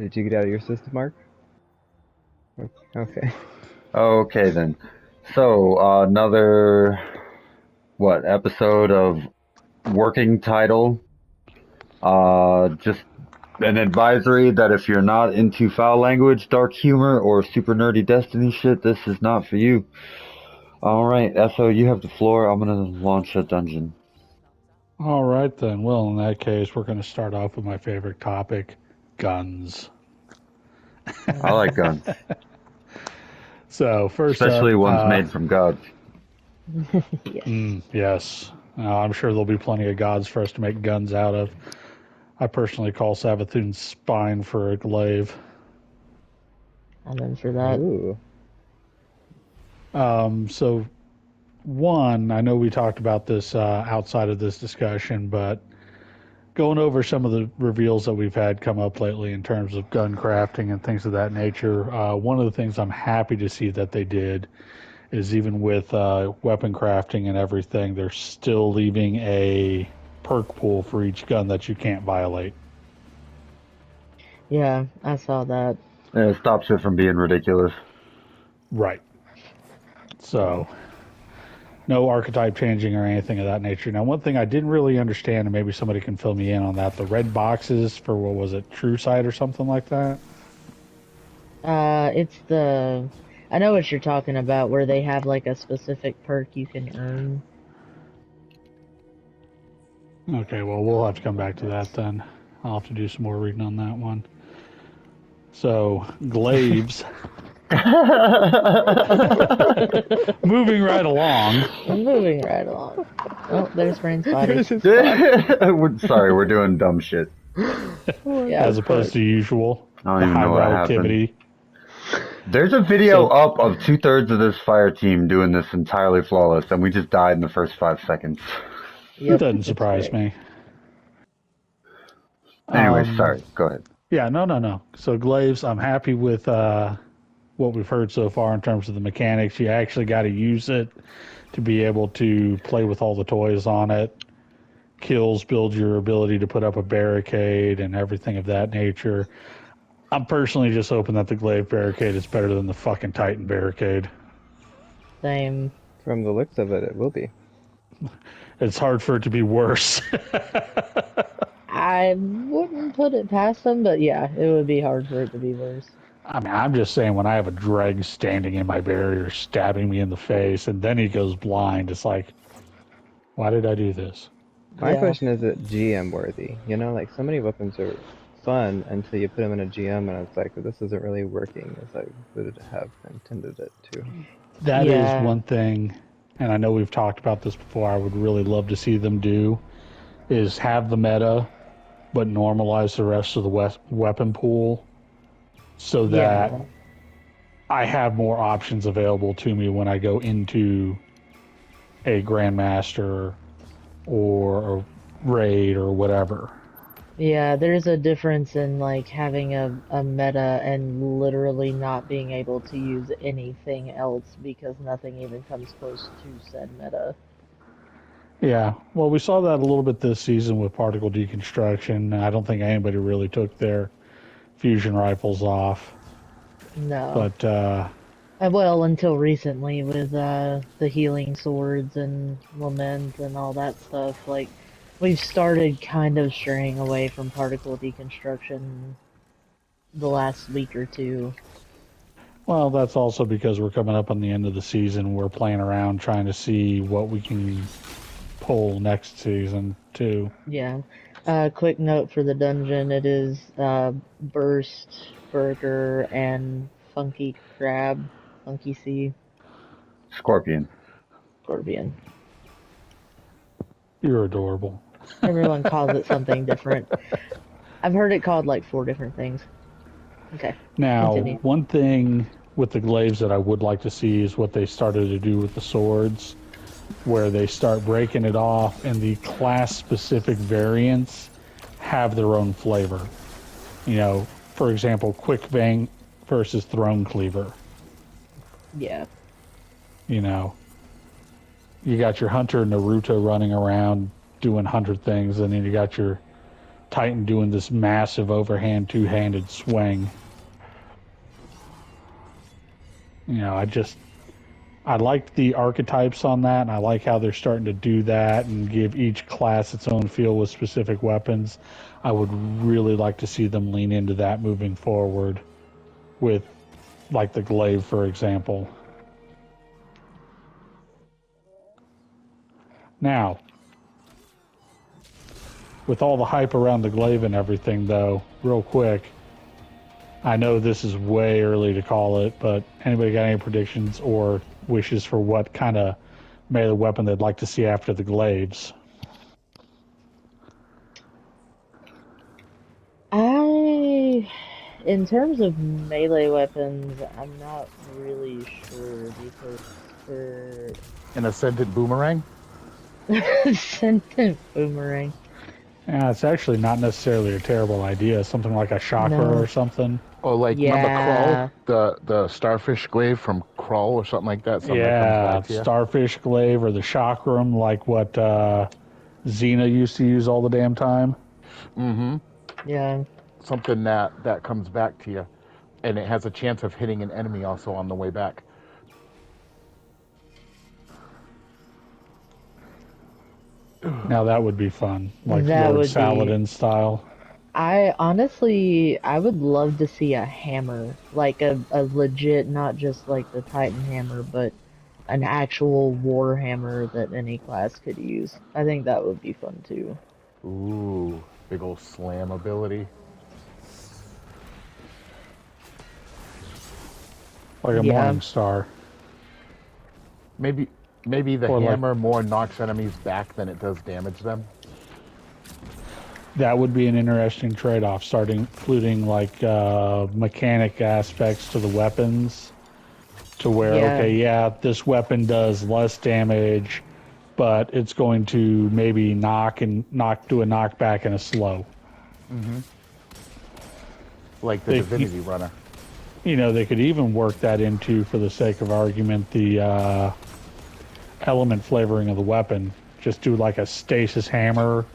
Did you get out of your system, Mark? Okay. Okay then. So another episode of working title. Just an advisory that if you're not into foul language, dark humor, or super nerdy Destiny shit, this is not for you. All right, Esso, you have the floor. I'm gonna launch a dungeon. All right, then. Well, in that case, we're going to start off with my favorite topic, guns. I like guns, So, first especially up, ones made from gods. Yes. yes, I'm sure there'll be plenty of gods for us to make guns out of. I personally call Savathun's spine for a glaive. I'm in for that. Ooh. So, one, I know we talked about this outside of this discussion, but going over some of the reveals that we've had come up lately in terms of gun crafting and things of that nature, one of the things I'm happy to see that they did is even with weapon crafting and everything, they're still leaving a perk pool for each gun that you can't violate. Yeah, I saw that. It stops it from being ridiculous. Right. So, no archetype changing or anything of that nature. Now, one thing I didn't really understand, and maybe somebody can fill me in on that, the red boxes for, what was it, True Sight or something like that? It's the... I know what you're talking about, where they have like a specific perk you can earn. Okay, well, we'll have to come back to that then. I'll have to do some more reading on that one. So, glaives. Moving right along. Moving right along. Oh, there's Brain's body. There's his spot. Sorry, we're doing dumb shit. Yeah, As opposed to usual. I don't The even high know what relativity. There's a video up of 2/3 of this fire team doing this entirely flawless, and we just died in the first 5 seconds. It doesn't surprise me. Anyway, sorry. Go ahead. Yeah, no. So glaives, I'm happy with what we've heard so far in terms of the mechanics. You actually got to use it to be able to play with all the toys on it. Kills build your ability to put up a barricade and everything of that nature. I'm personally just hoping that the glaive barricade is better than the fucking Titan barricade. Same. From the looks of it, it will be. It's hard for it to be worse. I wouldn't put it past them, but yeah, it would be hard for it to be worse. I mean, I'm just saying when I have a dreg standing in my barrier stabbing me in the face and then he goes blind, it's like, why did I do this? My Yeah. question is it GM worthy? You know, like so many weapons are fun until you put them in a GM and it's like, this isn't really working as I would have intended it to. That Yeah. is one thing, and I know we've talked about this before, I would really love to see them do, is have the meta, but normalize the rest of the weapon pool so that I have more options available to me when I go into a Grandmaster or a raid or whatever. Yeah, there's a difference in like having a meta and literally not being able to use anything else because nothing even comes close to said meta. Yeah, well, we saw that a little bit this season with particle deconstruction. I don't think anybody really took their fusion rifles off. No. But, Well, until recently with the healing swords and lament and all that stuff, like we've started kind of straying away from particle deconstruction the last week or two. well, that's also because we're coming up on the end of the season. We're playing around trying to see what we can pull next season, too. Yeah. Quick note for the dungeon, it is Burst, Burger, and Funky Crab, Funky Sea, Scorpion. Scorpion. You're adorable. Everyone calls it something different. I've heard it called like 4 different things. Okay. Now, Continue. one thing with the glaives that I would like to see is what they started to do with the swords, where they start breaking it off and the class-specific variants have their own flavor. You know, for example, Quick Bang versus Throne Cleaver. Yeah. You know, you got your Hunter Naruto running around doing 100 things, and then you got your Titan doing this massive overhand two-handed swing. You know, I like the archetypes on that, and I like how they're starting to do that and give each class its own feel with specific weapons. I would really like to see them lean into that moving forward with, like, the glaive, for example. Now, with all the hype around the glaive and everything, though, real quick, I know this is way early to call it, but anybody got any predictions or wishes for what kind of melee weapon they'd like to see after the glaives? In terms of melee weapons, I'm not really sure because for An Ascendant Boomerang? Sentient Boomerang. Yeah, it's actually not necessarily a terrible idea. Something like a chakra No. or something. Or like, remember Yeah. Crawl? The starfish glaive from Crawl or something like that? Something that comes Yeah, back to you? starfish glaive or the chakram, like what Xena used to use all the damn time. Mm-hmm. Yeah. Something that comes back to you. And it has a chance of hitting an enemy also on the way back. Now that would be fun, like That Lord would be- Saladin style. I would love to see a hammer, like a legit, not just like the Titan hammer, but an actual war hammer that any class could use. I think that would be fun too. Ooh, big old slam ability. Like a Yeah. morning star. Maybe the Or like- hammer more knocks enemies back than it does damage them. That would be an interesting trade-off, starting including like mechanic aspects to the weapons, to where Yeah. okay, yeah, this weapon does less damage, but it's going to maybe do a knockback and a slow. Like the They- Divinity Runner. You know, they could even work that into, for the sake of argument, the element flavoring of the weapon. Just do like a stasis hammer,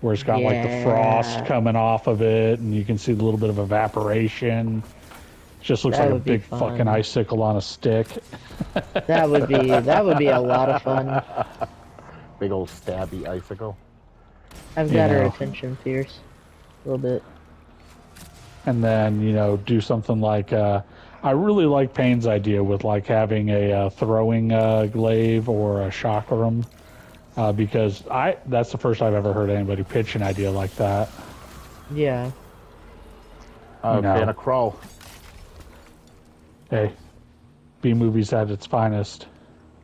where it's got like the frost Yeah. coming off of it, and you can see a little bit of evaporation. Just looks That like a would be big fun. fucking icicle on a stick. That would be a lot of fun. Big old stabby icicle. I've You got her know. attention, Fierce. A little bit. And then, you know, do something like I really like Payne's idea with like having a throwing glaive or a chakram, because that's the first I've ever heard anybody pitch an idea like that. Yeah. No. Fan of Crawl. Hey, B movies at its finest.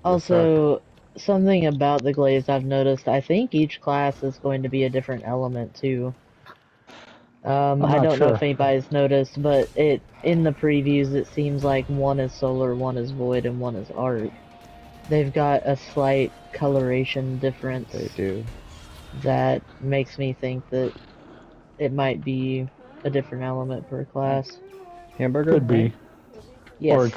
Also, something about the glaives I've noticed, I think each class is going to be a different element too. I'm I not don't know sure. if anybody's noticed, but in the previews it seems like one is solar, one is void, and one is art. They've got a slight coloration difference They do. that makes me think that it might be a different element per class. Hamburger? Could be, right? Yes, or it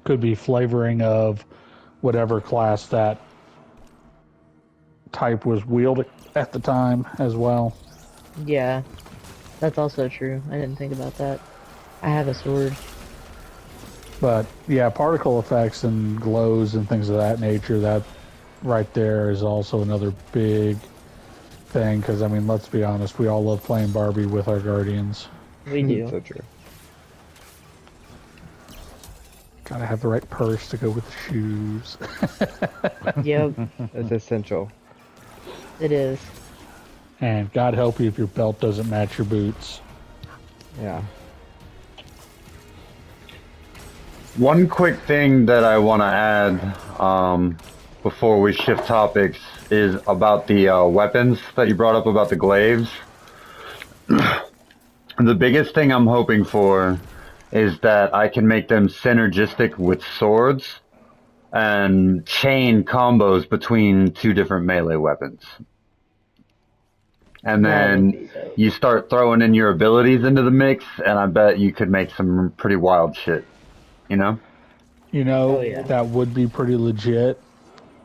could be flavoring of whatever class that type was wielded at the time as well. Yeah, that's also true. I didn't think about that. I have a sword. But yeah, particle effects and glows and things of that nature, that right there is also another big thing. Because, I mean, let's be honest, we all love playing Barbie with our Guardians. We do. So true. Gotta have the right purse to go with the shoes. Yep, It's essential. it is. And God help you if your belt doesn't match your boots. Yeah. One quick thing that I want to add before we shift topics is about the weapons that you brought up about the glaives. The biggest thing I'm hoping for is that I can make them synergistic with swords and chain combos between two different melee weapons. And That would be then dope. you start throwing in your abilities into the mix, and I bet you could make some pretty wild shit. You know? You know, Oh, yeah. that would be pretty legit.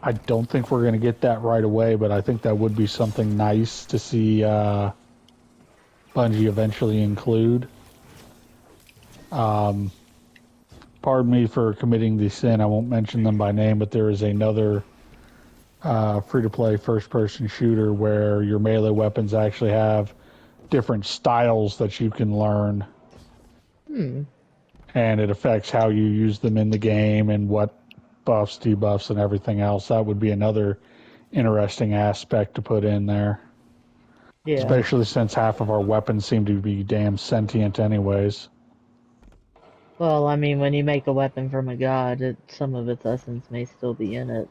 I don't think we're going to get that right away, but I think that would be something nice to see Bungie eventually include. Pardon me for committing the sin. I won't mention them by name, but there is another free-to-play first-person shooter where your melee weapons actually have different styles that you can learn. And it affects how you use them in the game and what buffs, debuffs, and everything else. That would be another interesting aspect to put in there. Yeah. Especially since half of our weapons seem to be damn sentient anyways. Well, I mean, when you make a weapon from a god, some of its essence may still be in it.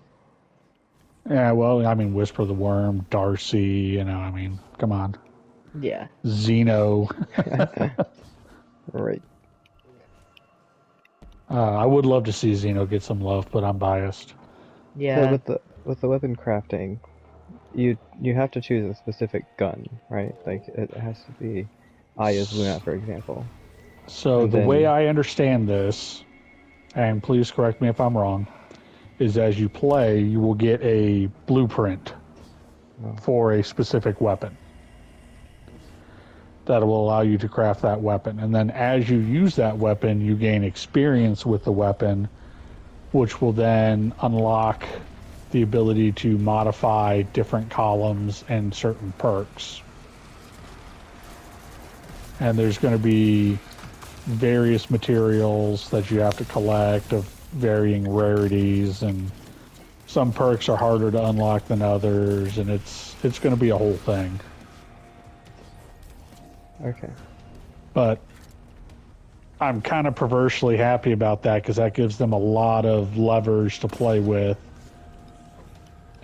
Yeah, well, I mean, Whisper the Worm, Darcy, I mean, come on. Yeah. Xeno. Right. I would love to see Xeno get some love, but I'm biased. Yeah. So with the weapon crafting, you have to choose a specific gun, right? Like it has to be I as Luna, for example. So And the then, way I understand this, and please correct me if I'm wrong, is as you play, you will get a blueprint for a specific weapon that will allow you to craft that weapon. And then as you use that weapon, you gain experience with the weapon, which will then unlock the ability to modify different columns and certain perks. And there's going to be various materials that you have to collect of varying rarities, and some perks are harder to unlock than others, and it's going to be a whole thing. okay. But I'm kind of perversely happy about that because that gives them a lot of levers to play with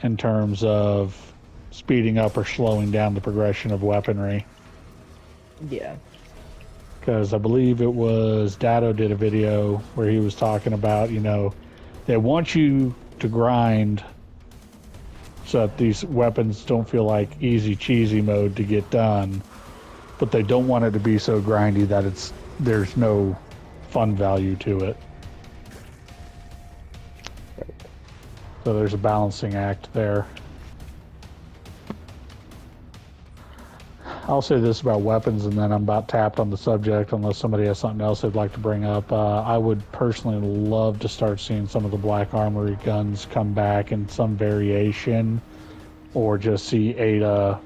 in terms of speeding up or slowing down the progression of weaponry. Yeah. Because I believe it was Datto did a video where he was talking about, they want you to grind so that these weapons don't feel like easy cheesy mode to get done, but they don't want it to be so grindy that there's no fun value to it. So there's a balancing act there. I'll say this about weapons, and then I'm about tapped on the subject unless somebody has something else they'd like to bring up. I would personally love to start seeing some of the Black Armory guns come back in some variation, or just see Ada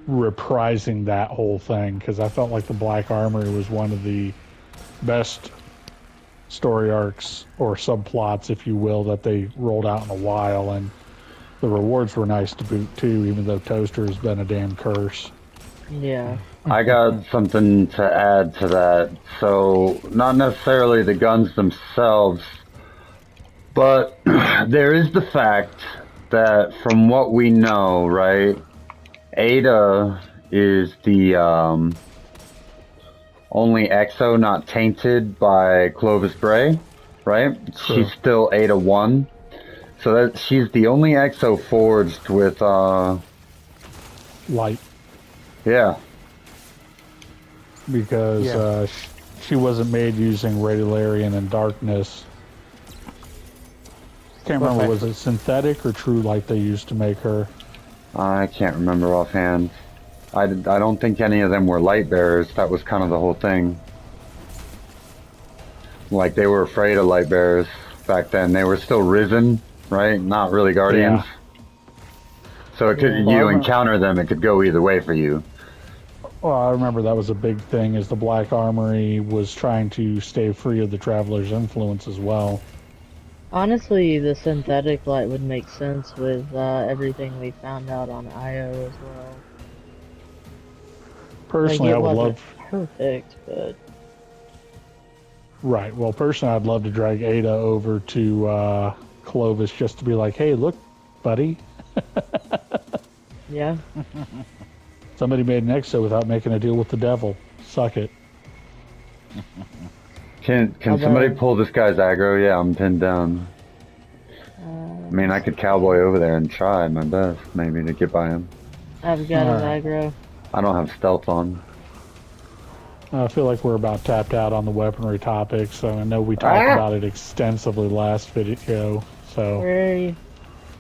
reprising that whole thing, because I felt like the Black Armory was one of the best story arcs, or subplots, if you will, that they rolled out in a while, and the rewards were nice to boot too, even though Toaster has been a damn curse. Yeah. I got something to add to that. So, not necessarily the guns themselves, but there is the fact that from what we know, right, Ada is the only exo not tainted by Clovis Bray, right? Sure. She's still Ada 1. So that she's the only exo forged with Light. Yeah. Because she wasn't made using Radiolarian and Darkness. Can't remember, was it synthetic or true light they used to make her? I can't remember offhand. I don't think any of them were light bearers. That was kind of the whole thing. Like, they were afraid of light bearers back then. They were still risen, right? Not really guardians. Yeah. So it could, you encounter them, it could go either way for you. Well, I remember that was a big thing, is the Black Armory was trying to stay free of the Traveler's influence as well. Honestly, the synthetic light would make sense with everything we found out on IO as well. Personally, like, I would love... perfect, but... Right, well, personally, I'd love to drag Ada over to Clovis just to be like, hey, look, buddy. Yeah. Somebody made an exo without making a deal with the devil. Suck it. Can somebody pull this guy's aggro? Yeah, I'm pinned down. I mean, I could cowboy over there and try my best, maybe, to get by him. I've got his aggro. I don't have stealth on. I feel like we're about tapped out on the weaponry topic, so I know we talked about it extensively last video, so... Where are you?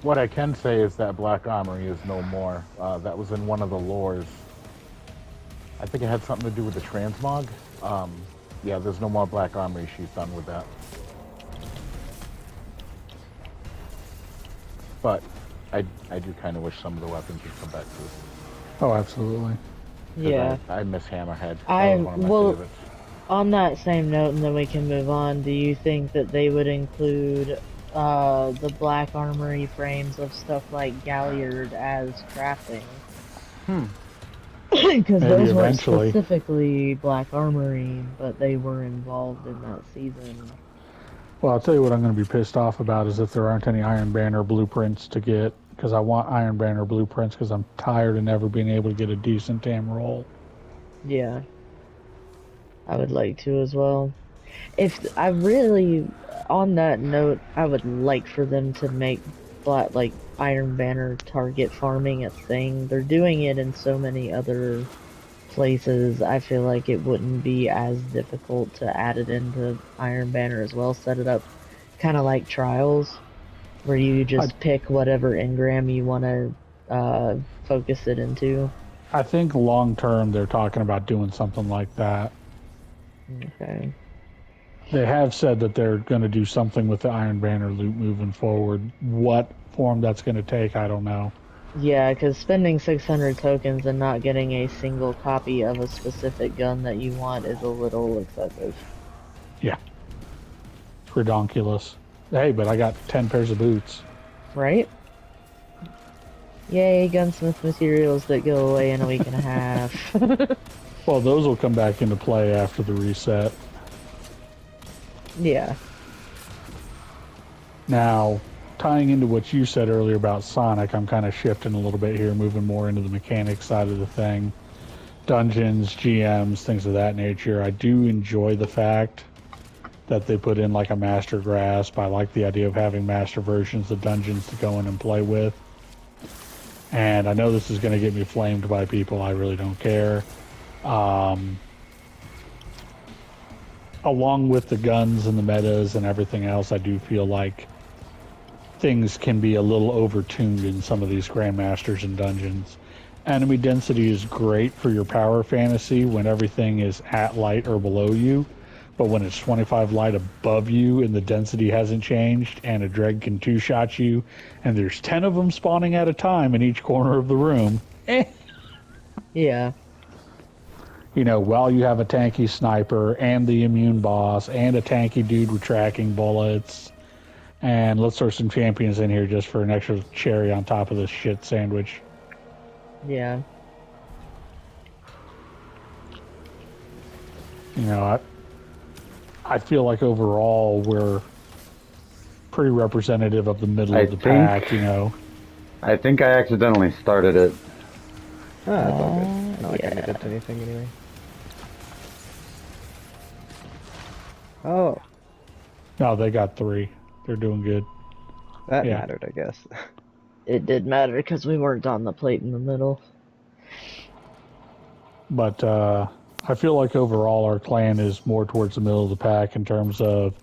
What I can say is that Black Armory is no more. That was in one of the lores. I think it had something to do with the transmog. Yeah, there's no more Black Armory. She's done with that. But I do kind of wish some of the weapons would come back too. Oh, absolutely. 'Cause Yeah. I miss Hammerhead. That I was one of my well, favorites. on that same note, and then we can move on. Do you think that they would include the Black Armory frames of stuff like Galliard as crafting? Because Maybe those weren't eventually. specifically Black Armory, but they were involved in that season. Well, I'll tell you what I'm going to be pissed off about is if there aren't any Iron Banner blueprints to get, because I want Iron Banner blueprints because I'm tired of never being able to get a decent damn roll. Yeah, I would like to as well. If I really, on that note, I would like for them to make like Iron Banner target farming a thing. They're doing it in so many other places. I feel like it wouldn't be as difficult to add it into Iron Banner as well. Set it up kind of like Trials, where you just pick whatever engram you want to focus it into. I think long term they're talking about doing something like that. Okay. They have said that they're going to do something with the Iron Banner loot moving forward. What form that's going to take, I don't know. Yeah, because spending 600 tokens and not getting a single copy of a specific gun that you want is a little excessive. Yeah. It's redonkulous. Hey, but I got 10 pairs of boots. Right? Yay, gunsmith materials that go away in a week and a half. Well, those will come back into play after the reset. Yeah. Now, tying into what you said earlier about Sonic, I'm kind of shifting a little bit here, moving more into the mechanics side of the thing. Dungeons, GMs, things of that nature. I do enjoy the fact that they put in like a master grasp. I like the idea of having master versions of dungeons to go in and play with. And I know this is going to get me flamed by people. I really don't care. Along with the guns and the metas and everything else, I do feel like things can be a little overtuned in some of these Grandmasters and dungeons. Enemy density is great for your power fantasy when everything is at light or below you, but when it's 25 light above you and the density hasn't changed and a Dreg can two-shot you and there's 10 of them spawning at a time in each corner of the room, Yeah. you know, while you have a tanky sniper and the immune boss and a tanky dude with tracking bullets, and let's throw some champions in here just for an extra cherry on top of this shit sandwich. Yeah. You know, I feel like overall we're pretty representative of the middle of the pack, you know. I think I accidentally started it. Ah, that's all good. Not like I yeah. needed anything anyway. Oh, No, they got 3. They're doing good. that Yeah. mattered, I guess. It did matter because we weren't on the plate in the middle. But I feel like overall our clan is more towards the middle of the pack in terms of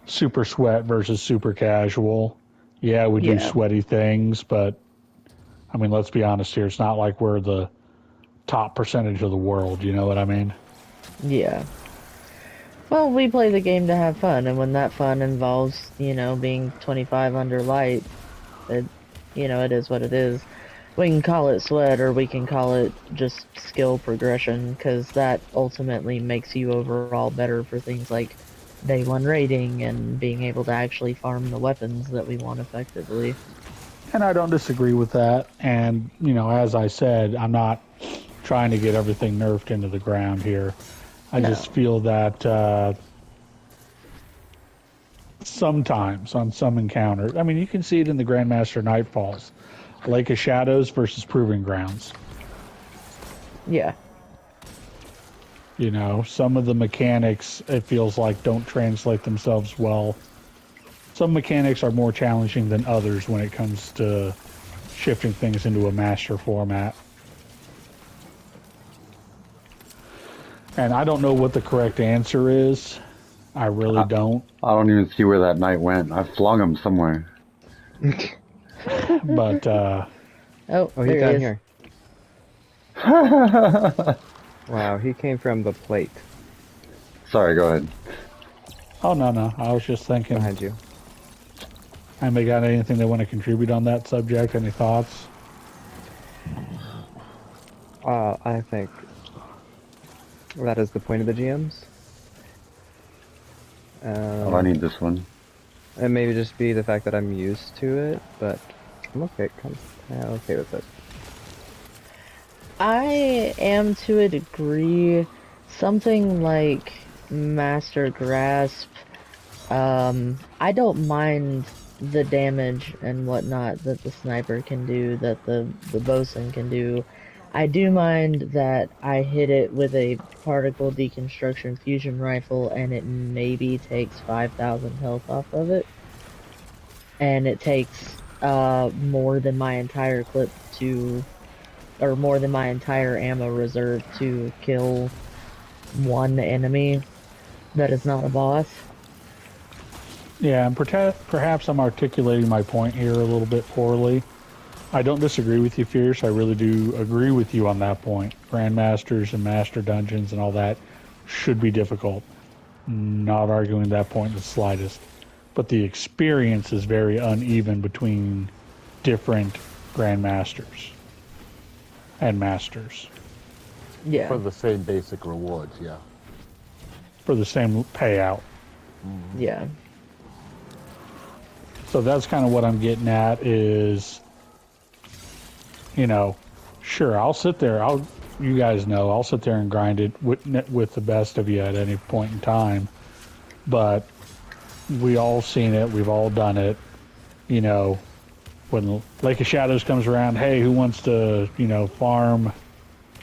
super sweat versus super casual. Yeah, we do Yeah. sweaty things, but I mean, let's be honest here. It's not like we're the top percentage of the world. You know what I mean? Yeah. Well, we play the game to have fun, and when that fun involves, you know, being 25 under light, it, you know, it is what it is. We can call it sweat, or we can call it just skill progression, because that ultimately makes you overall better for things like day 1 raiding and being able to actually farm the weapons that we want effectively. And I don't disagree with that. And, you know, as I said, I'm not trying to get everything nerfed into the ground here. I just feel that sometimes on some encounters, I mean, you can see it in the Grandmaster Nightfalls, Lake of Shadows versus Proving Grounds. Yeah. You know, some of the mechanics, it feels like, don't translate themselves well. Some mechanics are more challenging than others when it comes to shifting things into a master format. And I don't know what the correct answer is. I really don't. I don't even see where that knight went. I flung him somewhere. But Oh, Oh, he's there down he is. here. Wow, he came from the plate Sorry, go ahead. oh no, I was just thinking. behind you. Anybody got anything they want to contribute on that subject? Any thoughts? I think that is the point of the GMs. Oh, I need this one. And maybe just be the fact that I'm used to it, but I'm okay. I'm okay with it. I am to a degree. Something like Master Grasp. I don't mind the damage and whatnot that the sniper can do, that the bosun can do. I do mind that I hit it with a particle deconstruction fusion rifle and it maybe takes 5,000 health off of it. And it takes more than my entire clip to, or more than my entire ammo reserve to kill one enemy that is not a boss. Yeah, and perhaps I'm articulating my point here a little bit poorly. I don't disagree with you, Fierce. I really do agree with you on that point. Grandmasters and Master Dungeons and all that should be difficult. Not arguing that point in the slightest. But the experience is very uneven between different Grandmasters and Masters. Yeah. For the same basic rewards, yeah. For the same payout. Yeah. So that's kind of what I'm getting at is, you know, sure, I'll sit there. You guys know, I'll sit there and grind it with the best of you at any point in time. But we all seen it. We've all done it. You know, when Lake of Shadows comes around, hey, who wants to, farm,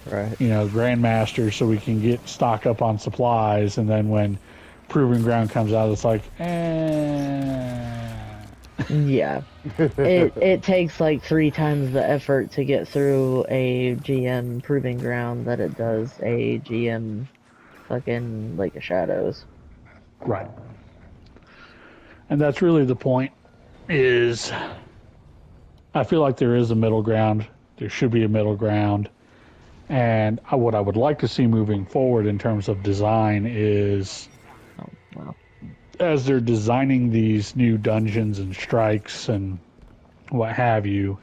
Right. Grandmasters so we can stock up on supplies. And then when Proving Ground comes out, it's like, Yeah. It takes like 3 times the effort to get through a GM Proving Ground that it does a GM fucking Lake of Shadows. Right. And that's really the point, is I feel like there is a middle ground. There should be a middle ground. And what I would like to see moving forward in terms of design is, Oh, well. as they're designing these new dungeons and strikes and what have you,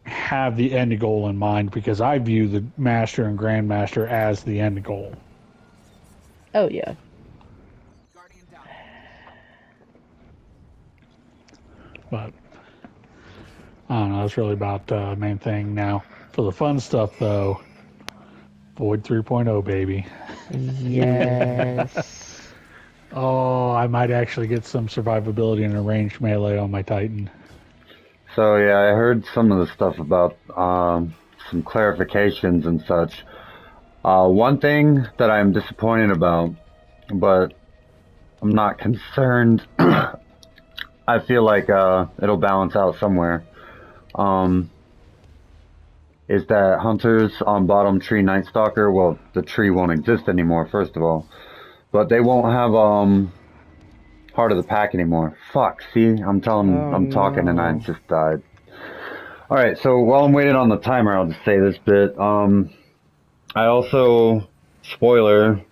have the end goal in mind, because I view the Master and Grandmaster as the end goal. Oh, yeah. But I don't know, that's really about the main thing. Now, for the fun stuff, though, Void 3.0, baby. Yes. Oh, I might actually get some survivability in a ranged melee on my Titan. So yeah, I heard some of the stuff about some clarifications and such. One thing that I'm disappointed about, but I'm not concerned. I feel like it'll balance out somewhere. Is that hunters on bottom tree Night Stalker? Well, the tree won't exist anymore, first of all, but they won't have Heart of the Pack anymore. Fuck. See, I'm talking and I no. just died. All right, so while I'm waiting on the timer, I'll just say this bit. I also, spoiler,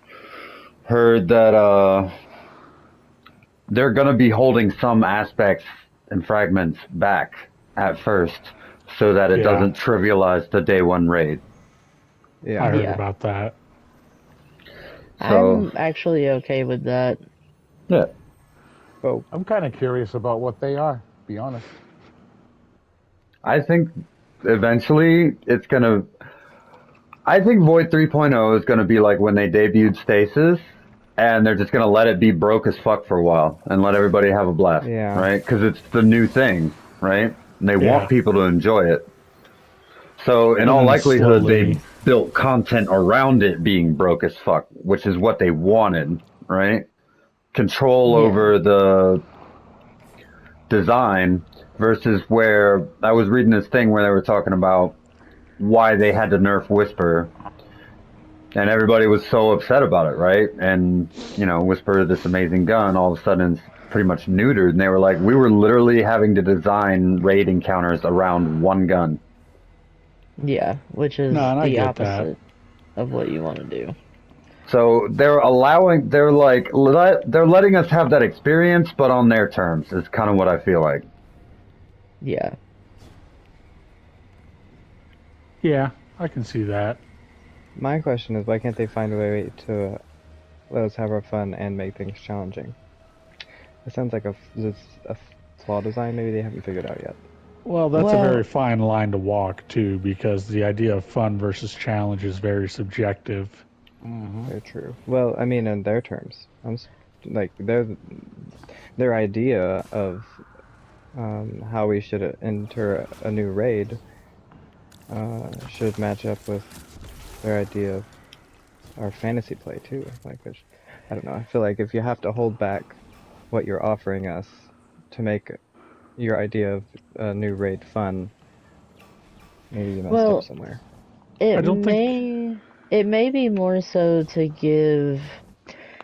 heard that they're gonna be holding some aspects and fragments back at first, so that it doesn't trivialize the day one raid. Yeah. I heard Yeah. about that. So I'm actually okay with that. yeah, Oh, I'm kind of curious about what they are, to be honest. I think eventually it's gonna. I think Void 3.0 is gonna be like when they debuted Stasis, and they're just gonna let it be broke as fuck for a while and let everybody have a blast, yeah. right? Because it's the new thing, right? And they want people to enjoy it. So in And all then likelihood, slowly- they built content around it being broke as fuck, which is what they wanted, right? Control Yeah. over the design, versus where I was reading this thing where they were talking about why they had to nerf Whisper, and everybody was so upset about it, right? And Whisper, this amazing gun, all of a sudden pretty much neutered, and they were like, we were literally having to design raid encounters around one gun. Yeah, which is No, and I the get that. opposite of what you want to do. So they're letting us have that experience, but on their terms is kind of what I feel like. Yeah. Yeah, I can see that. My question is, why can't they find a way to let us have our fun and make things challenging? It sounds like this a flaw design maybe they haven't figured out yet. Well, that's a Well- very fine line to walk, too, because the idea of fun versus challenge is very subjective. Very true. Well, I mean, in their terms, like their idea of how we should enter a new raid should match up with their idea of our fantasy play too. Like, I don't know. I feel like if you have to hold back what you're offering us to make your idea of a new raid fun, maybe you messed up somewhere. I don't It may be more so to give.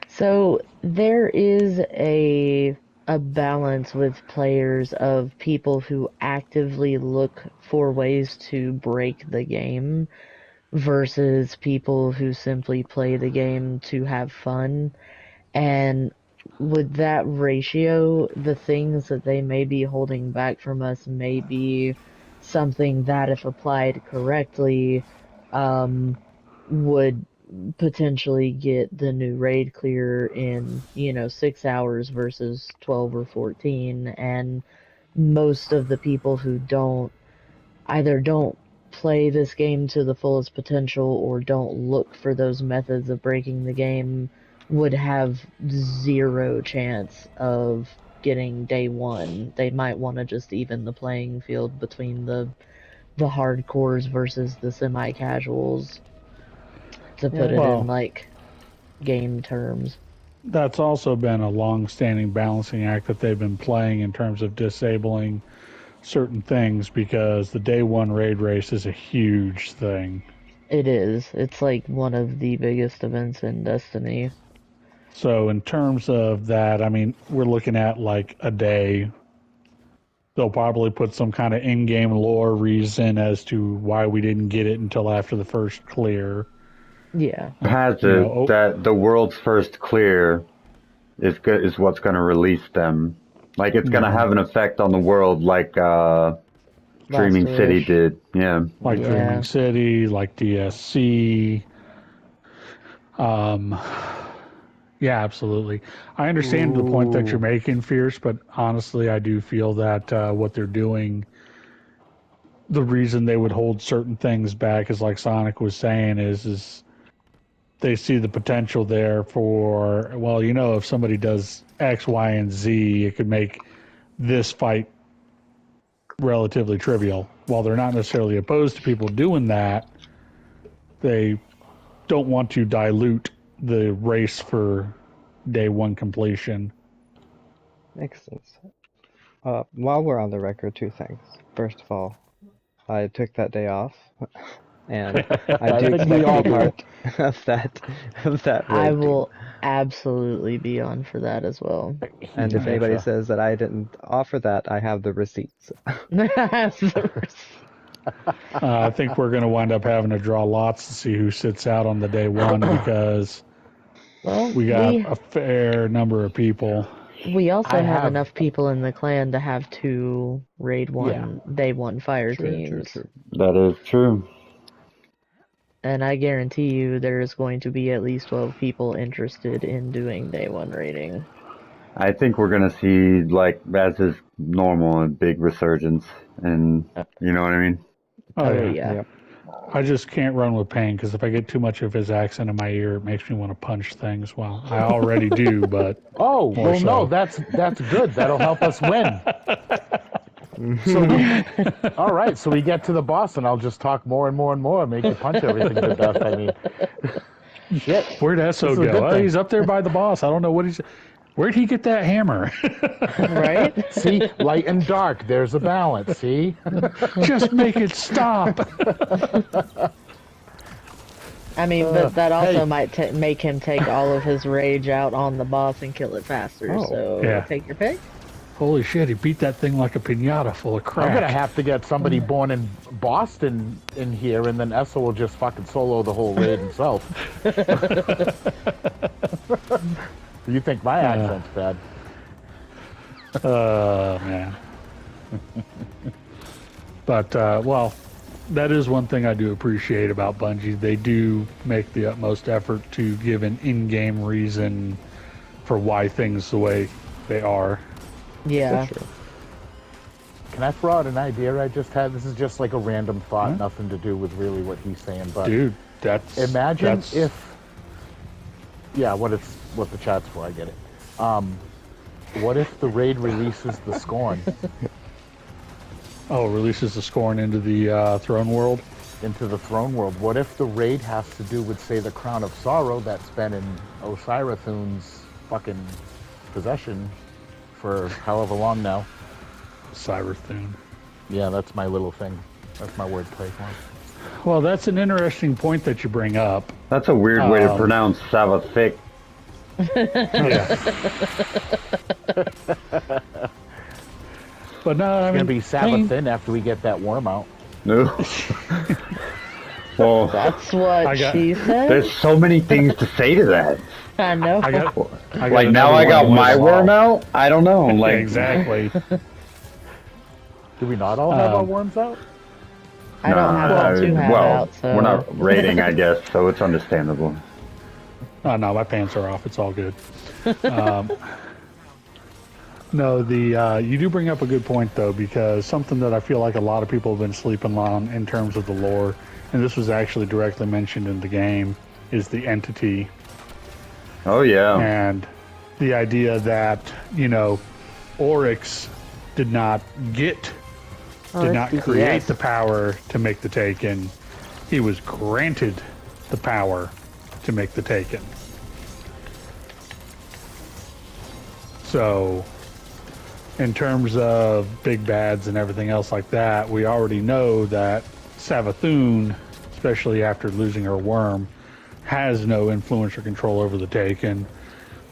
So there is a balance with players of people who actively look for ways to break the game versus people who simply play the game to have fun. And with that ratio, the things that they may be holding back from us may be something that, if applied correctly, would potentially get the new raid clear in, 6 hours versus 12 or 14. And most of the people who either don't play this game to the fullest potential or don't look for those methods of breaking the game would have zero chance of getting day one. They might want to just even the playing field between the hardcores versus the semi-casuals, to put it in like game terms. That's also been a long-standing balancing act that they've been playing in terms of disabling certain things, because the day one raid race is a huge thing. It is. It's like one of the biggest events in Destiny. So in terms of that, I mean, we're looking at like a day. They'll probably put some kind of in-game lore reason as to why we didn't get it until after the first clear. Yeah. That the world's first clear is what's going to release them. Like, it's going to have an effect on the world, like Dreaming City Wish. did. Yeah. Like Dreaming City, like DSC. Yeah, absolutely. I understand the point that you're making, Fierce, but honestly, I do feel that what they're doing, the reason they would hold certain things back is, like Sonic was saying, is they see the potential there for, well, if somebody does X, Y, and Z, it could make this fight relatively trivial. While they're not necessarily opposed to people doing that, they don't want to dilute the race for day one completion. Makes sense. While we're on the record, two things. First of all, I took that day off, and I do expect to be part of that I raid will absolutely be on for that as well. And if anybody says that I didn't offer that, I have the receipts. I think we're going to wind up having to draw lots to see who sits out on the day one, because we got a fair number of people. We also have enough people in the clan to have two day one fire teams. True. That is true. And I guarantee you there's going to be at least 12 people interested in doing day one raiding. I think we're going to see, like, as is normal, a big resurgence. And you know what I mean? Oh, yeah. Yep. I just can't run with Payne, because if I get too much of his accent in my ear, it makes me want to punch things. Well, I already do, but no, that's good. That'll help us win. All right, so we get to the boss, and I'll just talk more and more and more, make you punch everything to death. I mean, shit. Where'd Esso go? Oh, he's up there by the boss. I don't know what he's. Where'd he get that hammer? Right? See, light and dark. There's a balance. See, just make it stop. I mean, but that also Hey. might make him take all of his rage out on the boss and kill it faster. Oh, So yeah. take your pick. Holy shit, he beat that thing like a pinata full of crack. I'm gonna have to get somebody born in Boston in here, and then Essa will just fucking solo the whole raid himself. You think my accent's bad? Man. But, well, that is one thing I do appreciate about Bungie. They do make the utmost effort to give an in-game reason for why things the way they are. Yeah. for sure. Can I throw out an idea I just had? This is just like a random thought, Huh? nothing to do with really what he's saying. But Dude, that's... imagine that's, if, yeah, what the chat's for. I get it. What if the raid releases the Scorn Oh, releases the Scorn into the throne world? into the throne world? What if the raid has to do with, say, the Crown of Sorrow that's been in Osirathun's fucking possession for however long now? Cyberthune. Yeah, that's my little thing. That's my wordplay for it. Well, that's an interesting point that you bring up. That's a weird way to pronounce Savathic. But no, I It's mean, gonna be Sabbath thin after we get that worm out. No. Well, That's what she said. there's so many things to say to that. I know. I got Like now I got my worm out. I don't know. Like exactly. Do we not all have our worms out? I don't have one to have well, out, so we're not rating, I guess, so it's understandable. Oh no, my pants are off. It's all good. No, you do bring up a good point though, because something that I feel like a lot of people have been sleeping on in terms of the lore, and this was actually directly mentioned in the game, is the entity. Oh yeah. And the idea that, Oryx did not create the power to make the Taken. He was granted the power to make the Taken. So, in terms of big bads and everything else like that, we already know that Savathun, especially after losing her worm, has no influence or control over the Taken,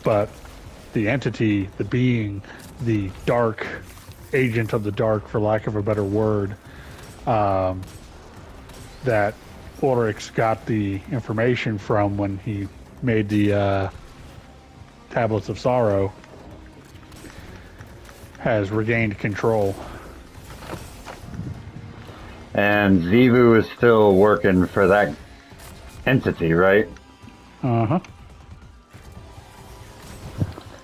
but the entity, the being, the dark agent of the dark, for lack of a better word, that Oryx got the information from when he made the Tablets of Sorrow, has regained control. And Zivu is still working for that entity, right? Uh-huh.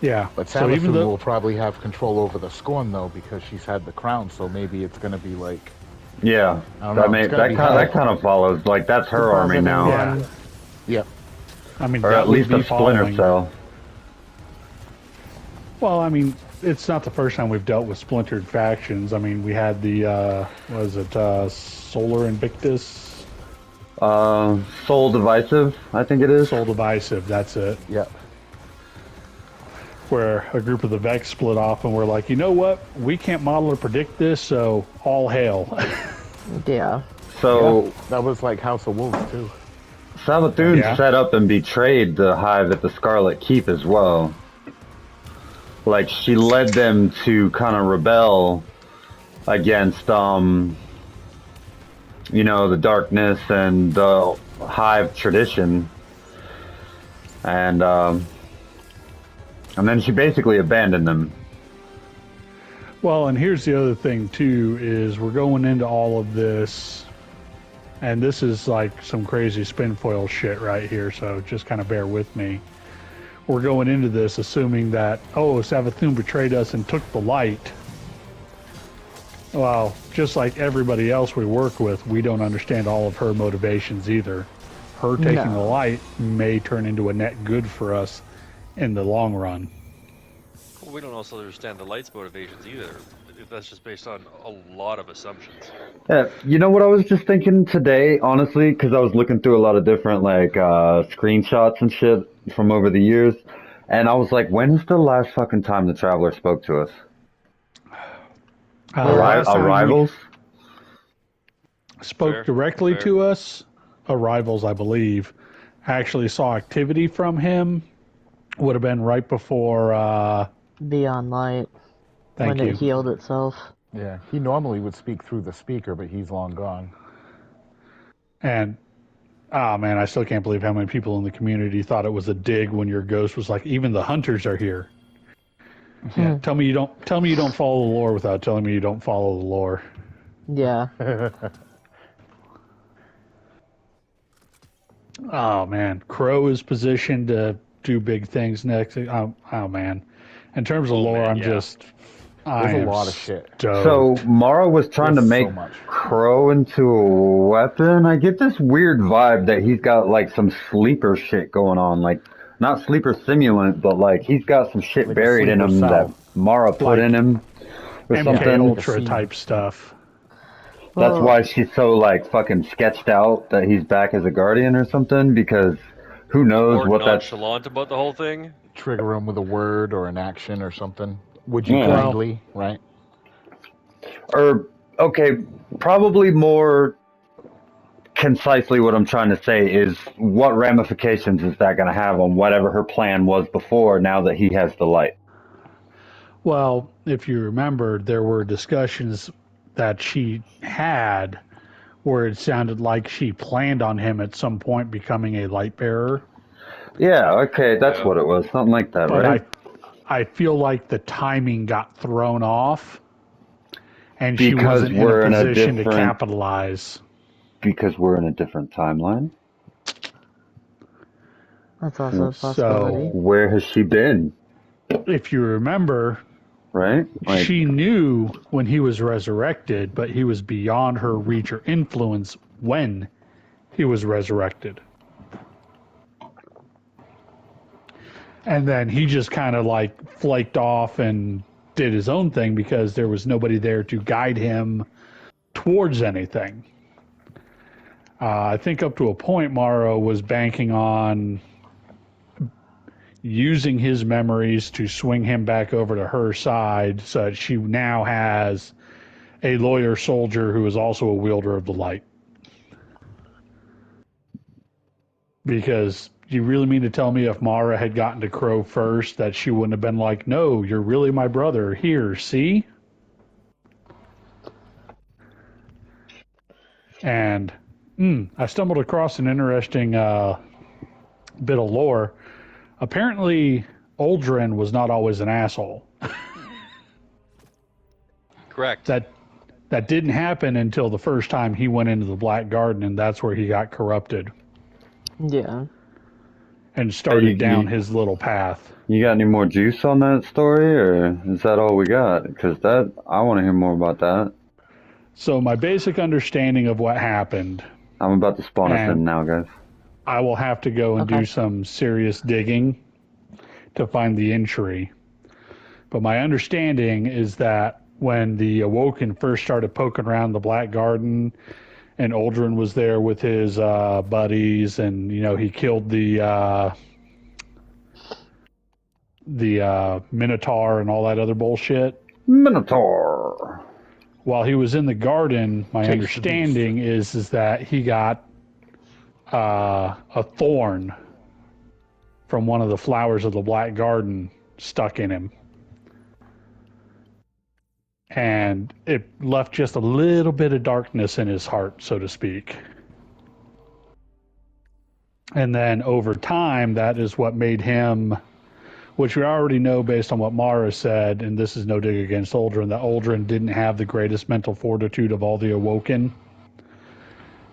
Yeah. But So even Savathun though will probably have control over the Scorn though, because she's had the crown. So maybe it's gonna be like, Yeah. I don't know, it's gotta be That kind of follows. Like that's her army now, Yeah. yep. I mean, or that at would least be a Splinter following. Cell. Well, I mean, it's not the first time we've dealt with splintered factions. I mean, we had the Solar Invictus, Soul Divisive, I think it is. Soul Divisive. That's it. Yep. Where a group of the Vex split off and we're like, you know what? We can't model or predict this, so all hail. yeah. So That was like House of Wolves too. Savathun Yeah. set up and betrayed the Hive at the Scarlet Keep as well. Like she led them to kind of rebel against, the darkness and the Hive tradition, and then she basically abandoned them. Well, and here's the other thing too, is we're going into all of this, and this is like some crazy spinfoil shit right here, so just kind of bear with me. We're going into this assuming that, Savathun betrayed us and took the light. Well, just like everybody else we work with, we don't understand all of her motivations either. Her taking the light may turn into a net good for us in the long run. Well, we don't also understand the light's motivations either. If that's just based on a lot of assumptions. Yeah, you know what I was just thinking today, honestly, because I was looking through a lot of different screenshots and shit from over the years, and I was like, when's the last fucking time the Traveler spoke to us? Last time we Arrivals? spoke Fair, directly fair. to us, Arrivals, I believe. actually saw activity from him would have been right before. Beyond Light. Thank When you. it healed itself. Yeah, he normally would speak through the speaker, but he's long gone. And oh man, I still can't believe how many people in the community thought it was a dig when your ghost was like, even the hunters are here. Yeah, tell me you don't follow the lore without telling me you don't follow the lore. Yeah. Oh man, Crow is positioned to do big things next. Oh man, in terms of lore, I'm just. There's I a am lot of shit. So stoked. Mara was trying to There's make so much. Crow into a weapon. I get this weird vibe that he's got like some sleeper shit going on, like not sleeper simulant, but like he's got some shit Like a buried in sleeper him that cell. Mara put Like in him or MK something. Ultra Casino. type stuff. That's Well, why she's so like fucking sketched out that he's back as a guardian or something, because who knows Or what that's. nonchalant about the whole thing. Trigger him with a word or an action or something. Would you Yeah. kindly, right? Or okay, probably more concisely what I'm trying to say is what ramifications is that going to have on whatever her plan was before now that he has the light? Well, if you remember, there were discussions that she had where it sounded like she planned on him at some point becoming a light bearer. Yeah, okay, that's Yeah. what it was. Something like that, But right? I feel like the timing got thrown off and she Because wasn't in a we're in a position to different capitalize. because we're in a different timeline. that's also a So possibility. Where has she been? if you remember, Right? Like she knew when he was resurrected, but he was beyond her reach or influence when he was resurrected. And then he just kind of like flaked off and did his own thing because there was nobody there to guide him towards anything. I think up to a point, Morrow was banking on using his memories to swing him back over to her side so that she now has a lawyer soldier who is also a wielder of the light. Because you really mean to tell me if Mara had gotten to Crow first that she wouldn't have been like, no, you're really my brother. Here, see? And I stumbled across an interesting bit of lore. Apparently, Uldren was not always an asshole. Correct. That didn't happen until the first time he went into the Black Garden, and that's where he got corrupted Yeah. and started you- down his little path. you got any more juice on that story, or is that all we got? Because that I want to hear more about that. So my basic understanding of what happened, I'm about to spawn us in And- now, guys. I will have to go and Okay. do some serious digging to find the entry. But my understanding is that when the Awoken first started poking around the Black Garden, and Uldren was there with his buddies, and he killed the Minotaur and all that other bullshit. Minotaur. While he was in the garden, my Chase the understanding is that he got a thorn from one of the flowers of the Black Garden stuck in him. And it left just a little bit of darkness in his heart, so to speak. And then over time, that is what made him, which we already know based on what Mara said, and this is no dig against Uldren, that Uldren didn't have the greatest mental fortitude of all the Awoken,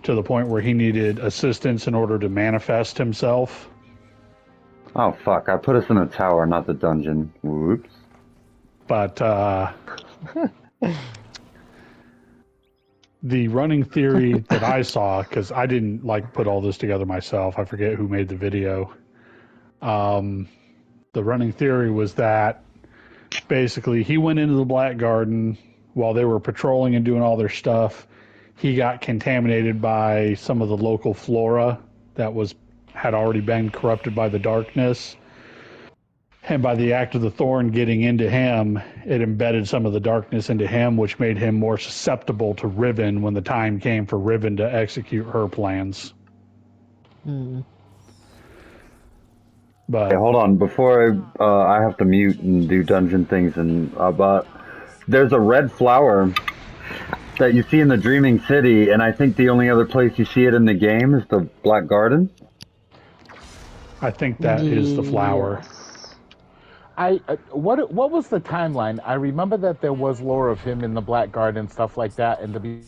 to the point where he needed assistance in order to manifest himself. Oh fuck! I put us in a tower, not the dungeon. Whoops. But the running theory that I saw, because I didn't put all this together myself, I forget who made the video. The running theory was that basically he went into the Black Garden while they were patrolling and doing all their stuff. He got contaminated by some of the local flora that had already been corrupted by the darkness. And by the act of the thorn getting into him, it embedded some of the darkness into him, which made him more susceptible to Riven when the time came for Riven to execute her plans. But Hey, hold on. Before I have to mute and do dungeon things, and but there's a red flower that you see in the Dreaming City, and I think the only other place you see it in the game is the Black Garden. I think that is the flower. Yes. What was the timeline? I remember that there was lore of him in the Black Garden and stuff like that. And to be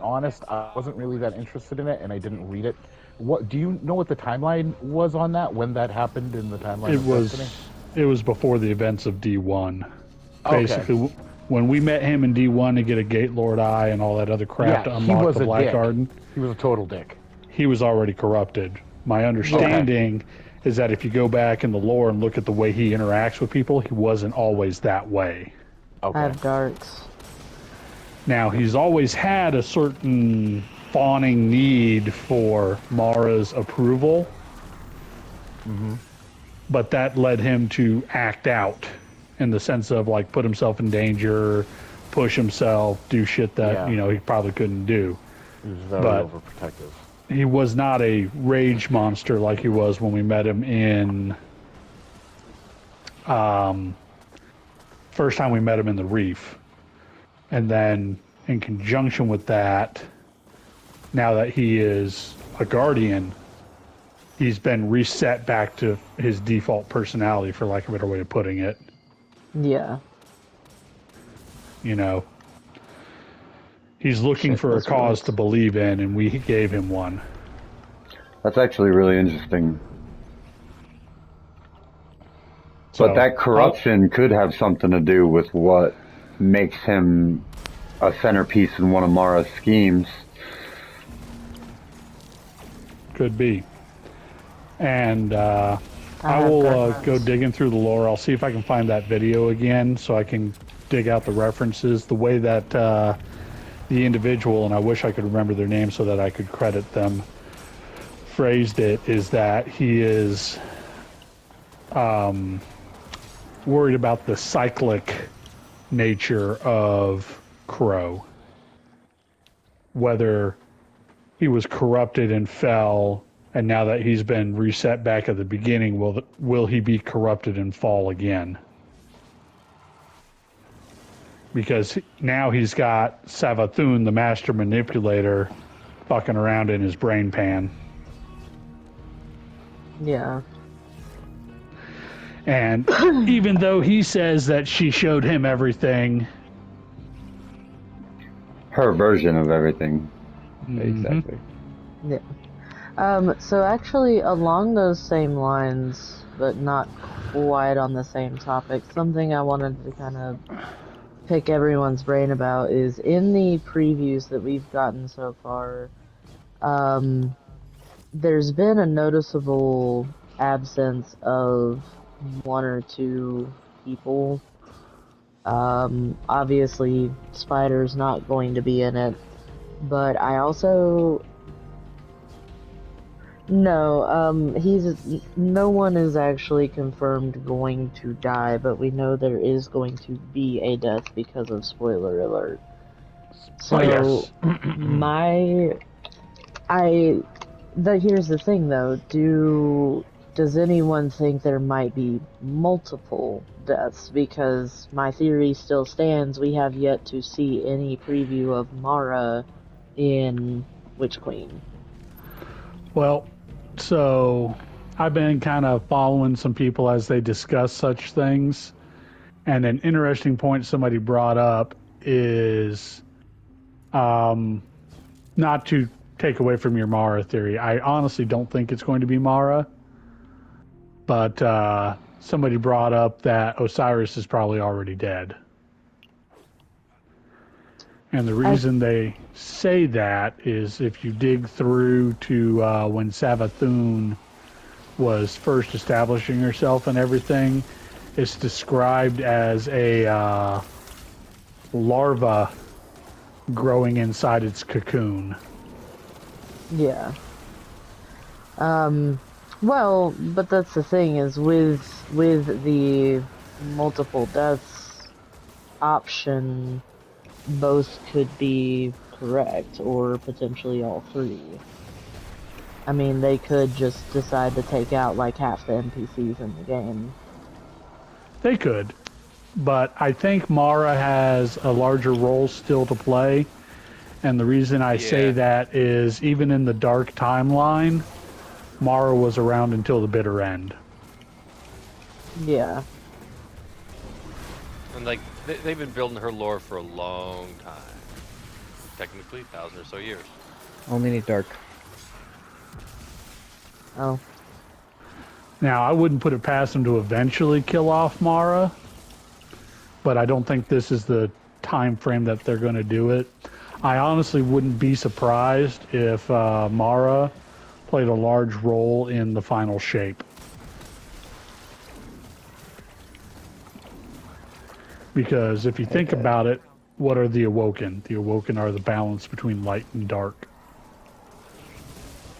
honest, I wasn't really that interested in it, and I didn't read it. What do you know? What the timeline was on that? When that happened in the timeline It of Destiny? was before the events of D1. Okay. Basically, when we met him in D1 to get a Gate Lord Eye and all that other crap to Yeah, he unlock was the a Black dick. Garden, He was a total dick. he was already corrupted. My understanding is that if you go back in the lore and look at the way he interacts with people, he wasn't always that way. I Okay. have darks. Now, he's always had a certain fawning need for Mara's approval, but that led him to act out in the sense of like put himself in danger, push himself, do shit that, Yeah. he probably couldn't do. He was very But- overprotective. He was not a rage monster like he was when we met him in first time we met him in the Reef. And then in conjunction with that, now that he is a guardian, he's been reset back to his default personality, for lack of a better way of putting it. Yeah. He's looking Shit, for a that's cause right. to believe in, and we gave him one. That's actually really interesting. So But that corruption could have something to do with what makes him a centerpiece in one of Mara's schemes. could be. And I have will preference. go digging through the lore. I'll see if I can find that video again so I can dig out the references. The way that the individual, and I wish I could remember their name so that I could credit them, phrased it is that he is worried about the cyclic nature of Crow. Whether he was corrupted and fell, and now that he's been reset back at the beginning, will he be corrupted and fall again? Because now he's got Savathun, the master manipulator, fucking around in his brain pan. Yeah. And even though he says that she showed him everything, Her version of everything. Exactly. Yeah. So actually, along those same lines, but not quite on the same topic, something I wanted to kind of pick everyone's brain about is in the previews that we've gotten so far, there's been a noticeable absence of one or two people. Obviously, Spider's not going to be in it, but I also... No, no one is actually confirmed going to die, but we know there is going to be a death because of spoiler alert. So, yes. here's the thing though, does anyone think there might be multiple deaths? Because my theory still stands, we have yet to see any preview of Mara in Witch Queen. Well, so I've been kind of following some people as they discuss such things. And an interesting point somebody brought up is not to take away from your Mara theory. I honestly don't think it's going to be Mara. But somebody brought up that Osiris is probably already dead. And the reason they say that is if you dig through to when Savathun was first establishing herself and everything, it's described as a larva growing inside its cocoon. Yeah. Well, but that's the thing is with the multiple deaths option, both could be correct, or potentially all three. I mean, they could just decide to take out like half the NPCs in the game. They could. But I think Mara has a larger role still to play. And the reason I say Yeah. that is even in the Dark timeline, Mara was around until the bitter end. Yeah. And like they've been building her lore for a long time. Technically, 1,000 or so years. Only need dark. Oh. Now, I wouldn't put it past them to eventually kill off Mara, but I don't think this is the time frame that they're going to do it. I honestly wouldn't be surprised if Mara played a large role in the final shape. Because if you think Okay. about it, what are the Awoken? The Awoken are the balance between light and dark.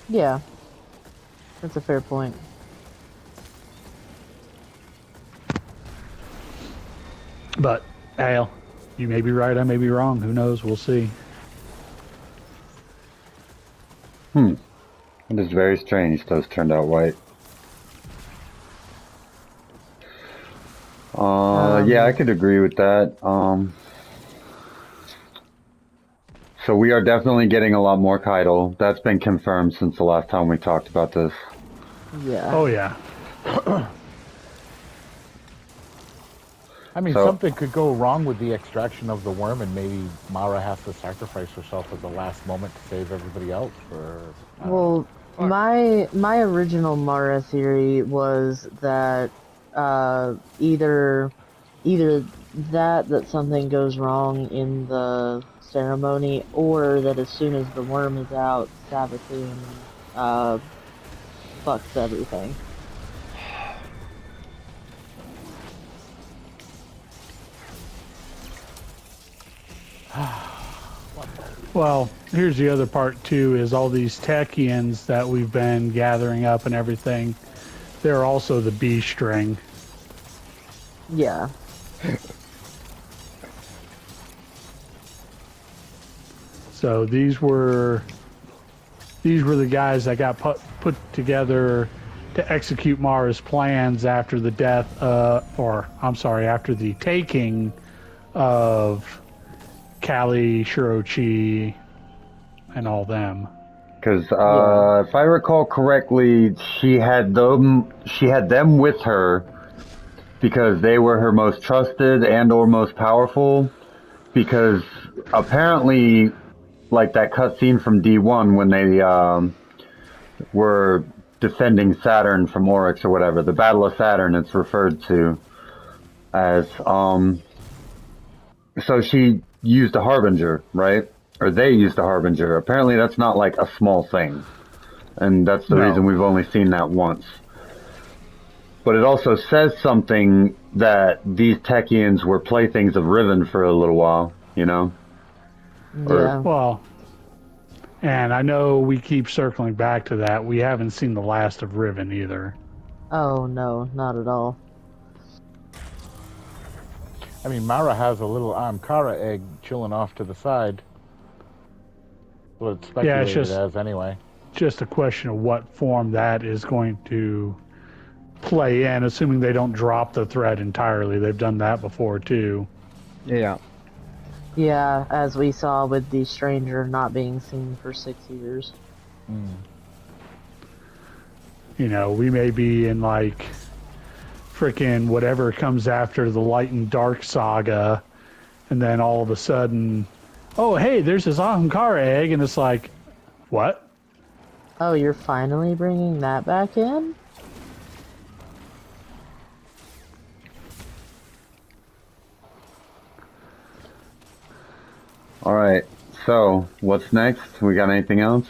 Yeah. That's a fair point. But, Al, you may be right, I may be wrong. Who knows? We'll see. It is very strange those turned out white. Yeah, I could agree with that. So we are definitely getting a lot more Keitel. That's been confirmed since the last time we talked about this. Yeah. Oh, yeah. I mean, So- something could go wrong with the extraction of the worm, and maybe Mara has to sacrifice herself at the last moment to save everybody else. Or Well, my original Mara theory was that either that something goes wrong in the ceremony, or that as soon as the worm is out, Savathun fucks everything. Well, here's the other part too, is all these Techians that we've been gathering up and everything, they're also the B string. Yeah. So these were the guys that got put together to execute Mara's plans after the death, after the taking of Kali, Shirochi, and all them. Because if I recall correctly, she had them with her because they were her most trusted and or most powerful. Because apparently, like that cutscene from D1 when they were defending Saturn from Oryx or whatever, the Battle of Saturn, it's referred to as. So she used a Harbinger, right? Or they used a Harbinger. Apparently that's not like a small thing. And that's the No. reason we've only seen that once. But it also says something that these Techians were playthings of Riven for a little while, you know? Yeah. Well, and I know we keep circling back to that. We haven't seen the last of Riven either. Oh no, not at all. I mean, Mara has a little Amkara egg chilling off to the side. Well, it's speculated just- as anyway. Just a question of what form that is going to play in, assuming they don't drop the thread entirely. They've done that before too. Yeah. Yeah, as we saw with the stranger not being seen for 6 years. You know, we may be in like frickin' whatever comes after the Light and Dark saga, and then all of a sudden, oh hey, there's this Ahamkara egg, and it's like, what? Oh, you're finally bringing that back in? Alright, so what's next? We got anything else?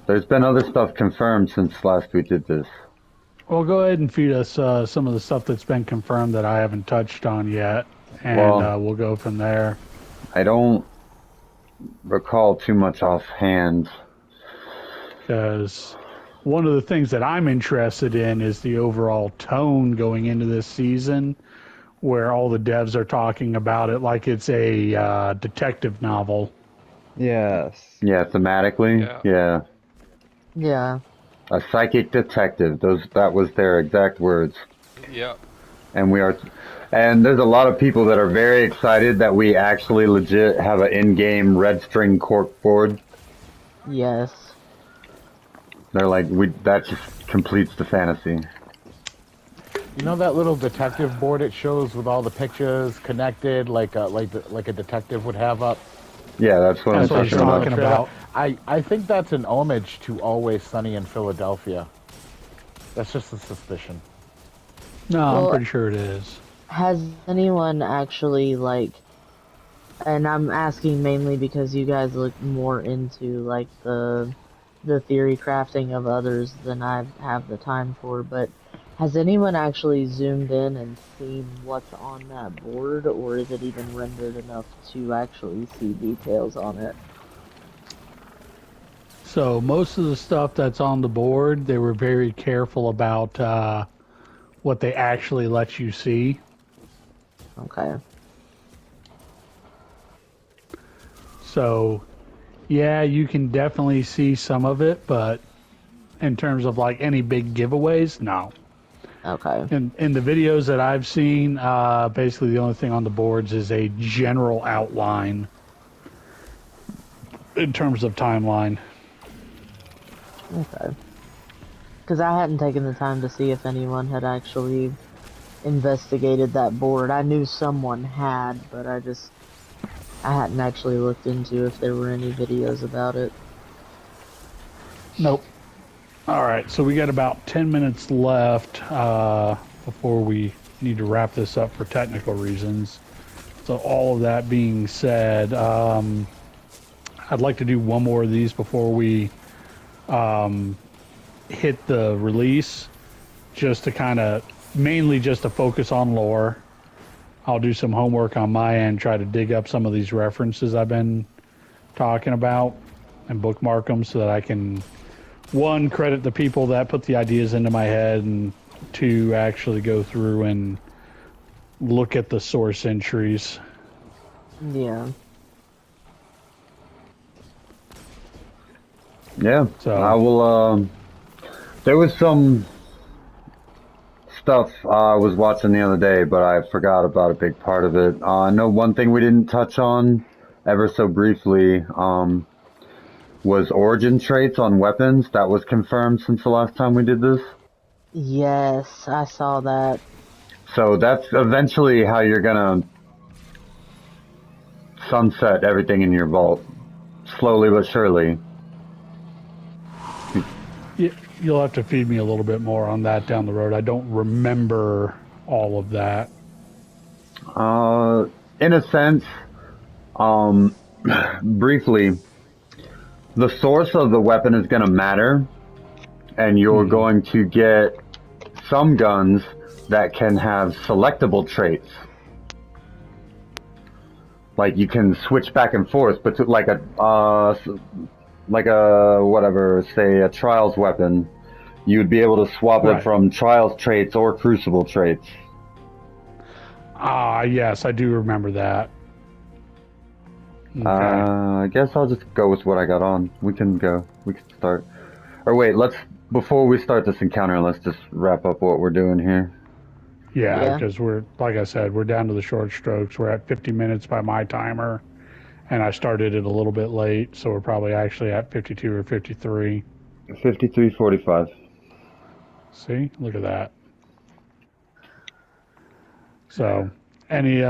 There's been other stuff confirmed since last we did this. Well, go ahead and feed us some of the stuff that's been confirmed that I haven't touched on yet, and Well- we'll go from there. I don't recall too much offhand. Because one of the things that I'm interested in is the overall tone going into this season, where all the devs are talking about it like it's a detective novel. Yes. Yeah, thematically. Yeah. Yeah. Yeah. A psychic detective. That was their exact words. Yeah. And and there's a lot of people that are very excited that we actually legit have an in-game red string cork board. Yes. They're like, that just completes the fantasy. You know that little detective board it shows with all the pictures connected, like a detective would have up. Yeah, that's what I'm That's what They he's talking showed in the about. talking trailer. about. I think that's an homage to Always Sunny in Philadelphia. That's just a suspicion. No, I'm Well, pretty sure it is. has anyone actually like, and I'm asking mainly because you guys look more into like the theory crafting of others than I have the time for, but has anyone actually zoomed in and seen what's on that board, or is it even rendered enough to actually see details on it? So most of the stuff that's on the board, they were very careful about what they actually let you see. Okay. So yeah, you can definitely see some of it, but in terms of like any big giveaways, no. Okay. In the videos that I've seen, basically the only thing on the boards is a general outline in terms of timeline. Okay. Because I hadn't taken the time to see if anyone had actually investigated that board. I knew someone had, but I hadn't actually looked into if there were any videos about it. Nope. All right, so we got about 10 minutes left before we need to wrap this up for technical reasons. So all of that being said, I'd like to do one more of these before we hit the release, just to kind of mainly just to focus on lore. I'll do some homework on my end, try to dig up some of these references I've been talking about and bookmark them so that I can, one, credit the people that put the ideas into my head, and two, actually go through and look at the source entries. Yeah. Yeah, I So, will. There was some stuff I was watching the other day, but I forgot about a big part of it. I know one thing we didn't touch on ever so briefly was origin traits on weapons. That was confirmed since the last time we did this. Yes, I saw that. So that's eventually how you're gonna sunset everything in your vault, slowly but surely. you'll have to feed me a little bit more on that down the road. I don't remember all of that. In a sense, um, briefly, the source of the weapon is going to matter, and you're going to get some guns that can have selectable traits. Like you can switch back and forth, but like a whatever, say a trials weapon, you would be able to swap it Right. from trials traits or crucible traits. Yes, I do remember that. Okay. I guess I'll just go with what I got on. We can go. We can start. Or wait, before we start this encounter, let's just wrap up what we're doing here. Yeah, Yeah. because we're, like I said, we're down to the short strokes. We're at 50 minutes by my timer, and I started it a little bit late, so we're probably actually at 52 or 53. 53:45. See, look at that. So, any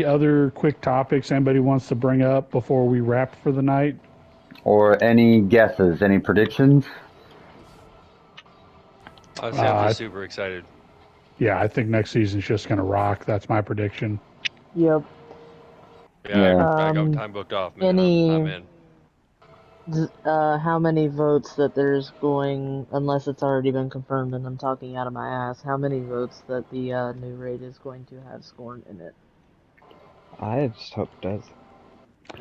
other quick topics anybody wants to bring up before we wrap for the night? Or any guesses? Any predictions? Honestly, I'm Uh, just super excited. yeah, I think next season's just going to rock. That's my prediction. Yep. Yeah, Yeah. I got time booked off, man. I'm Any, in. how many votes that there's going, unless it's already been confirmed and I'm talking out of my ass, how many votes that the new raid is going to have Scorn in it? I just hope it does.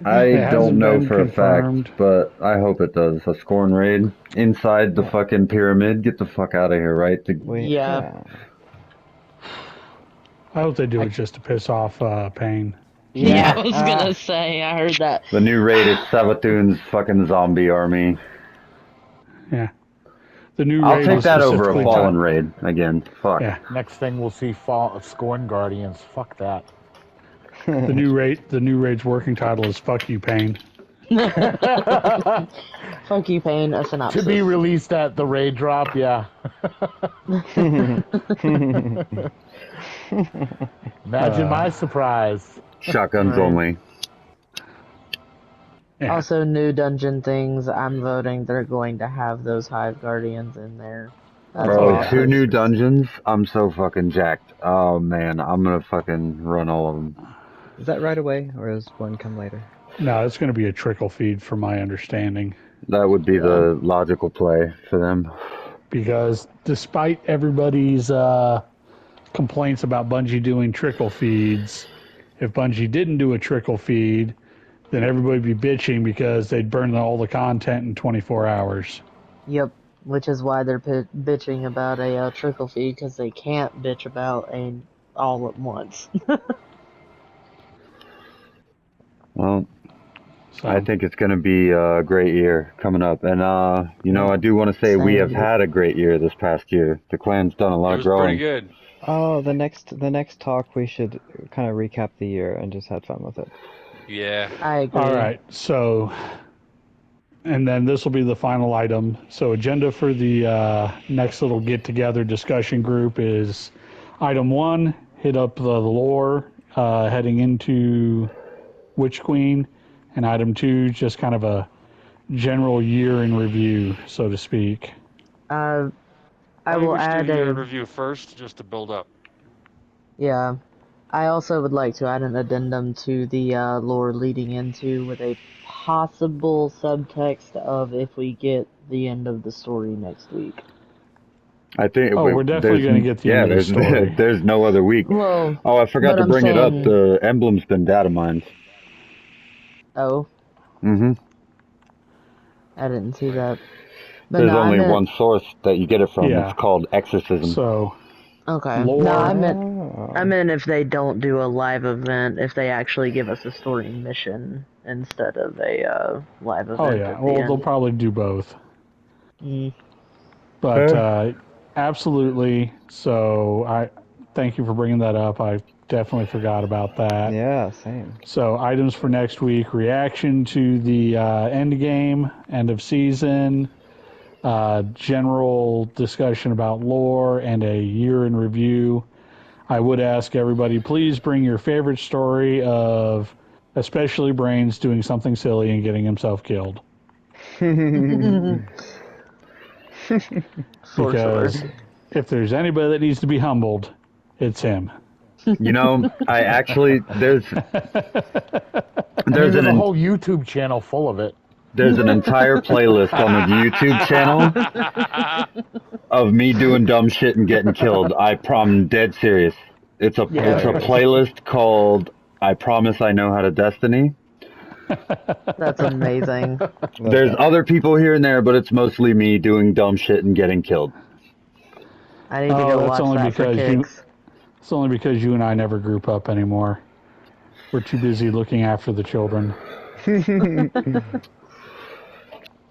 I It don't hasn't know been for a fact, confirmed. but I hope it does. A Scorn raid inside the Well, fucking pyramid. Get the fuck out of here, right? Yeah. yeah. I hope they do I it just to piss off Payne. Yeah, I Yeah. was gonna say, I heard that. The new raid is Savathun's fucking zombie army. Yeah. The new I'll raid take was that over a specifically fallen raid again. Fuck. Yeah. Next thing we'll see Fall of Scorn Guardians. Fuck that. The new raid's working title is "Fuck You, Pain." Fuck you, Pain, a To be synopsis. released at the raid drop, yeah. Imagine my surprise. Shotguns Right. only. Yeah. Also, new dungeon things. I'm voting they're going to have those Hive Guardians in there. That's Bro, yeah. 2 awesome. new dungeons? I'm so fucking jacked. Oh man, I'm gonna fucking run all of them. Is that right away, or does one come later? No, it's going to be a trickle feed, from my understanding, That would be the logical play for them. because despite everybody's complaints about Bungie doing trickle feeds, if Bungie didn't do a trickle feed, then everybody would be bitching because they'd burn all the content in 24 hours. Yep. Which is why they're bitching about a trickle feed, because they can't bitch about a all at once. Well, So, I think it's going to be a great year coming up. And, you know, I do want to say we have Same. had a great year this past year. The clan's done a lot It of was pretty growing. good. Oh, the next talk we should kind of recap the year and just have fun with it. Yeah. I agree. all right. So, and then this will be the final item. So, agenda for the next little get together discussion group is item 1, hit up the lore heading into Witch Queen, and item 2, just kind of a general year in review, so to speak. I I think will we should do add the year a. in review first, just to build up. Yeah. I also would like to add an addendum to the lore leading into, with a possible subtext of if we get the end of the story next week. I think Oh, we're definitely going to get the end of the there's story. there's no other week. Well, Oh, I forgot but to I'm bring it up. saying, The emblem's been data mined. oh, Mm-hmm. I didn't see Wait. that. But There's no, I only meant, one source that you get it from. It's Yeah. called Exorcism. So, okay. No, lore. I Oh. meant if they don't do a live event, if they actually give us a story mission instead of a live Oh, event yeah. at the Well, they'll end. probably do both. Mm. But absolutely. So, I thank you for bringing that up. I definitely forgot about that. Yeah, same. So, items for next week: reaction to the end game, end of season, general discussion about lore, and a year in review. I would ask everybody, please bring your favorite story of especially Brains doing something silly and getting himself killed. For sure. Because if there's anybody that needs to be humbled, it's him. You know, I actually there's I mean, there's there's a an whole YouTube channel full of it. there's an entire playlist on the YouTube channel of me doing dumb shit and getting killed. I'm dead serious. It's a Yeah, playlist called "I Promise I Know How to Destiny." that's amazing. Love There's that. other people here and there, but it's mostly me doing dumb shit and getting killed. I need to Oh, go that's watch only that for because kicks. it's only because you and I never group up anymore. We're too busy looking after the children.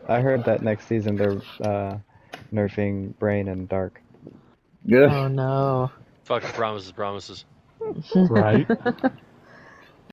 I heard that next season they're nerfing Brain and Dark. Yeah. Oh no. Fucking promises, promises. Right?